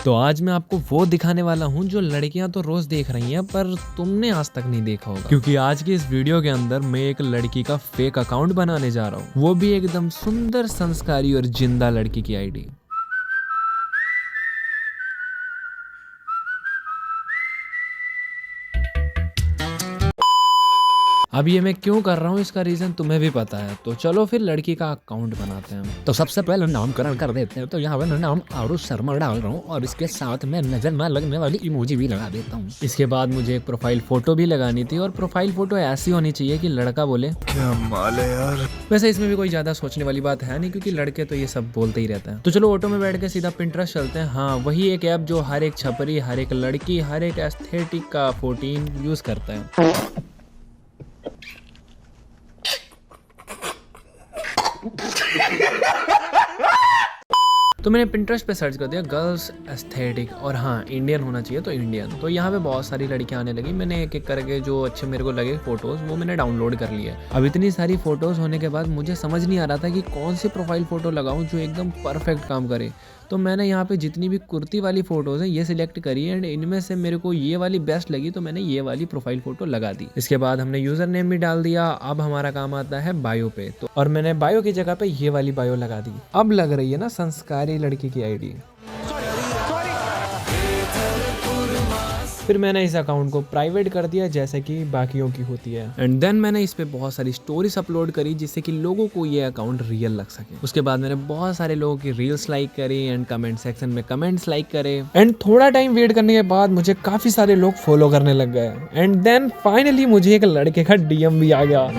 तो आज मैं आपको वो दिखाने वाला हूँ जो लड़कियां तो रोज देख रही हैं पर तुमने आज तक नहीं देखा होगा, क्योंकि आज की इस वीडियो के अंदर मैं एक लड़की का फेक अकाउंट बनाने जा रहा हूँ, वो भी एकदम सुंदर, संस्कारी और जिंदा लड़की की आईडी। अब ये मैं क्यों कर रहा हूँ इसका रीजन तुम्हें भी पता है, तो चलो फिर लड़की का अकाउंट बनाते हैं। तो सबसे पहले नामकरण कर देते हैं। तो यहाँ पे मैं नाम आरुष शर्मा डाल रहा हूँ और इसके साथ में नजर न लगने वाली इमोजी भी लगा देता हूँ। इसके बाद मुझे एक प्रोफाइल फोटो भी लगानी थी और प्रोफाइल फोटो ऐसी होनी चाहिए कि लड़का बोले क्या माल है यार। वैसे इसमें भी कोई ज्यादा सोचने वाली बात है नहीं, क्योंकि लड़के तो ये सब बोलते ही रहते हैं। तो चलो ऑटो में बैठ के सीधा पिंटरेस्ट चलते हैं। हाँ, वही एक ऐप जो हर एक छपरी, हर एक लड़की, हर एक एस्थेटिक का 14 यूज करता है। तो मैंने पिंटरेस्ट पे सर्च कर दिया गर्ल्स एस्थेटिक, और हाँ इंडियन होना चाहिए तो इंडियन। तो यहाँ पे बहुत सारी लड़कियां आने लगी। मैंने एक एक करके जो अच्छे मेरे को लगे फोटोज वो मैंने डाउनलोड कर लिए। अब इतनी सारी फोटोज होने के बाद मुझे समझ नहीं आ रहा था कि कौन सी प्रोफाइल फोटो लगाऊं जो एकदम परफेक्ट काम करे। तो मैंने यहाँ पे जितनी भी कुर्ती वाली फोटोज हैं ये सिलेक्ट करी एंड इनमें से मेरे को ये वाली बेस्ट लगी, तो मैंने ये वाली प्रोफाइल फोटो लगा दी। इसके बाद हमने यूजर नेम भी डाल दिया। अब हमारा काम आता है बायो पे, तो और मैंने बायो की जगह पे ये वाली बायो लगा दी। अब लग रही है ना संस्कारी लड़की की आईडी। फिर मैंने इस अकाउंट को प्राइवेट कर दिया जैसे कि बाकियों की होती है, एंड देन मैंने इस पे बहुत सारी स्टोरीज अपलोड करी जिससे कि लोगों को ये अकाउंट रियल लग सके। उसके बाद मैंने बहुत सारे लोगों की रील्स लाइक करी एंड कमेंट सेक्शन में कमेंट्स लाइक करे, एंड थोड़ा टाइम वेट करने के बाद मुझे काफी सारे लोग फॉलो करने लग गए, एंड देन फाइनली मुझे एक लड़के का डीएम भी आ गया।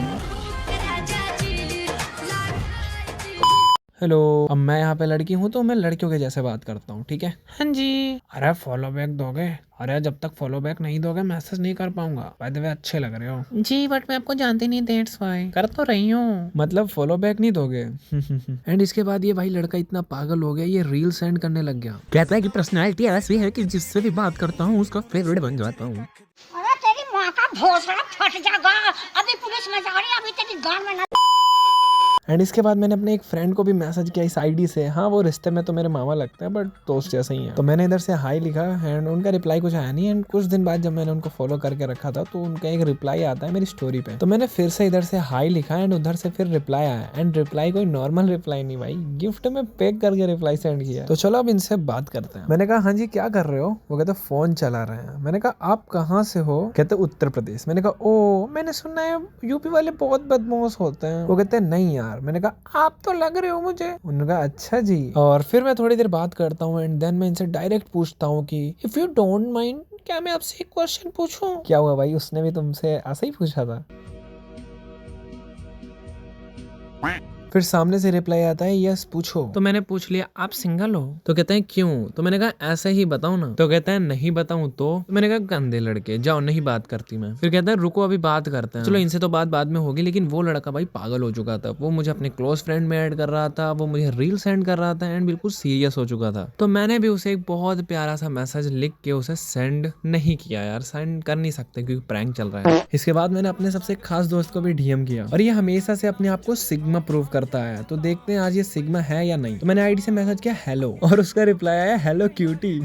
हेलो, अब मैं यहाँ पे लड़की हूँ तो मैं लड़कियों के जैसे बात करता हूँ, ठीक है? हाँ जी। अरे फॉलो बैक दोगे? अरे जब तक फॉलो बैक नहीं दोगे मैसेज नहीं कर पाऊंगा। बाय द वे अच्छे लग रहे हो जी, बट मैं आपको जानती नहीं, दैट्स व्हाई। कर तो रही हूँ, मतलब फॉलो बैक नहीं दोगे? एंड इसके बाद ये भाई लड़का इतना पागल हो गया, ये रील सेंड करने लग गया। कहता है कि पर्सनैलिटी ऐसी है कि जिससे भी बात करता हूँ उसका फेवरेट बन जाता हूँ। अरे तेरी माँ का भोसड़ा फट जाएगा, अभी पुलिस में जा रही है, अभी तेरी गान में ना। एंड इसके बाद मैंने अपने एक फ्रेंड को भी मैसेज किया इस आईडी से। हाँ, वो रिश्ते में तो मेरे मामा लगते हैं बट दोस्त जैसे ही हैं। तो मैंने इधर से हाई लिखा एंड उनका रिप्लाई कुछ आया नहीं। एंड कुछ दिन बाद जब मैंने उनको फॉलो करके रखा था तो उनका एक रिप्लाई आता है मेरी स्टोरी पे। तो मैंने फिर से इधर से हाई लिखा एंड उधर से फिर रिप्लाई आया, एंड रिप्लाई कोई नॉर्मल रिप्लाई नहीं भाई, गिफ्ट में पैक करके रिप्लाई सेंड किया। तो चलो अब इनसे बात करते हैं। मैंने कहा हाँ जी क्या कर रहे हो? वो कहते फोन चला रहे हैं। मैंने कहा आप कहाँ से हो? कहते उत्तर प्रदेश। मैंने कहा ओ, मैंने सुना है यूपी वाले बहुत बदमाश होते हैं। वो कहते नहीं यार। मैंने कहा आप तो लग रहे हो मुझे। उन्होंने कहा अच्छा जी। और फिर मैं थोड़ी देर बात करता हूँ एंड देन मैं इनसे डायरेक्ट पूछता हूँ कि इफ यू डोंट माइंड क्या मैं आपसे एक क्वेश्चन पूछूं? क्या हुआ भाई, उसने भी तुमसे ऐसा ही पूछा था? फिर सामने से रिप्लाई आता है यस पूछो। तो मैंने पूछ लिया आप सिंगल हो? तो कहते हैं क्यों? तो मैंने कहा ऐसे ही बताओ ना। तो कहते हैं नहीं बताऊं तो मैंने कहा गंदे लड़के जाओ, नहीं बात करती मैं। फिर कहते हैं रुको अभी बात करते हैं। चलो इनसे तो बात बाद में होगी, लेकिन वो लड़का भाई पागल हो चुका था। वो मुझे अपने क्लोज फ्रेंड में ऐड कर रहा था, वो मुझे रील सेंड कर रहा था एंड बिल्कुल सीरियस हो चुका था। तो मैंने भी उसे एक बहुत प्यारा सा मैसेज लिख के उसे सेंड नहीं किया यार, सेंड कर नहीं सकते क्योंकि प्रैंक चल रहा है। इसके बाद मैंने अपने सबसे खास दोस्त को भी डीएम किया, और ये हमेशा से अपने आप को सिग्मा प्रूव करता है। तो देखते हैं आज ये सिग्मा है या नहीं। तो मैंने आईडी से मैसेज किया हेलो, और उसका रिप्लाई आया हेलो क्यूटी।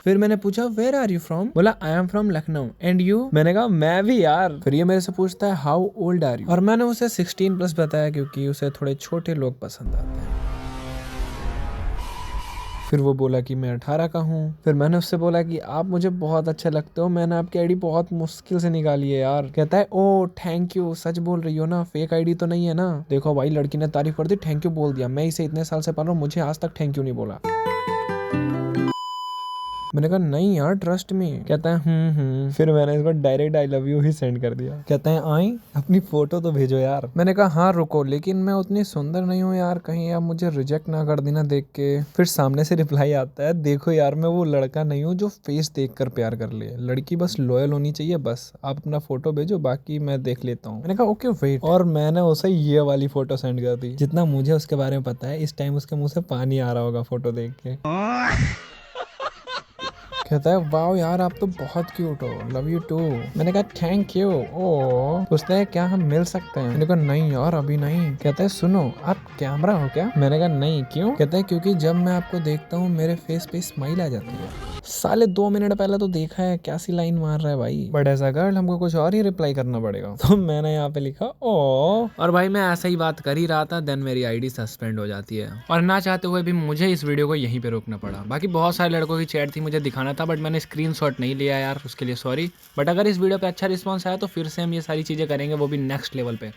फिर मैंने पूछा वेयर आर यू फ्रॉम? बोला I am from Lucknow. And you? मैंने कहा मैं भी यार। फिर ये मेरे से पूछता है हाउ ओल्ड आर यू? और मैंने उसे 16+ बताया क्योंकि उसे थोड़े छोटे लोग पसंद आते हैं। फिर वो बोला कि मैं 18 का हूँ। फिर मैंने उससे बोला कि आप मुझे बहुत अच्छे लगते हो, मैंने आपकी आईडी बहुत मुश्किल से निकाली है यार। कहता है ओ थैंक यू, सच बोल रही हो ना, फेक आईडी तो नहीं है ना? देखो भाई लड़की ने तारीफ कर दी, थैंक यू बोल दिया। मैं इसे इतने साल से पढ़ रहा हूँ, मुझे आज तक थैंक यू नहीं बोला। मैंने कहा नहीं यार ट्रस्ट मी। कहता है फिर मैंने इसको direct I love you he send कर दिया। कहता है आई अपनी फोटो तो भेजो यार। मैंने कहा हाँ रुको, लेकिन मैं उतनी सुंदर नहीं हूँ यार, कहीं आप मुझे रिजेक्ट ना कर देना देख के। फिर सामने से रिप्लाई आता है देखो यार मैं वो लड़का नहीं हूँ जो फेस देख कर प्यार कर ले, लड़की बस लॉयल होनी चाहिए, बस आप अपना फोटो भेजो बाकी मैं देख लेता हूँ। मैंने कहा ओके वेट, और मैंने उसे ये वाली फोटो सेंड कर दी। जितना मुझे उसके बारे में पता है इस टाइम उसके मुंह से पानी आ रहा होगा फोटो देख के। कहता है वाओ यार आप तो बहुत क्यूट हो, लव यू टू। मैंने कहा थैंक यू। ओ पूछता है क्या हम मिल सकते हैं? मैंने कहा नहीं यार अभी नहीं। कहता है सुनो आप कैमरा हो क्या? मैंने कहा नहीं क्यों? कहता है क्योंकि जब मैं आपको देखता हूँ मेरे फेस पे स्माइल आ जाती है। साले 2 मिनट पहले तो देखा है, क्या सी लाइन मार रहा है भाई। बट ऐसा गर्ल हमको कुछ और ही रिप्लाई करना पड़ेगा। तो मैंने यहाँ पे लिखा ओ। और भाई मैं ऐसा ही बात कर ही रहा था, देन मेरी आईडी सस्पेंड हो जाती है और ना चाहते हुए भी मुझे इस वीडियो को यहीं पे रोकना पड़ा। बाकी बहुत सारे लड़कों की चैट थी मुझे दिखाना था, बट मैंने स्क्रीनशॉट नहीं लिया यार, उसके लिए सॉरी। बट अगर इस वीडियो पे अच्छा रिस्पॉन्स आया तो फिर से हम ये सारी चीजें करेंगे, वो भी नेक्स्ट लेवल पे।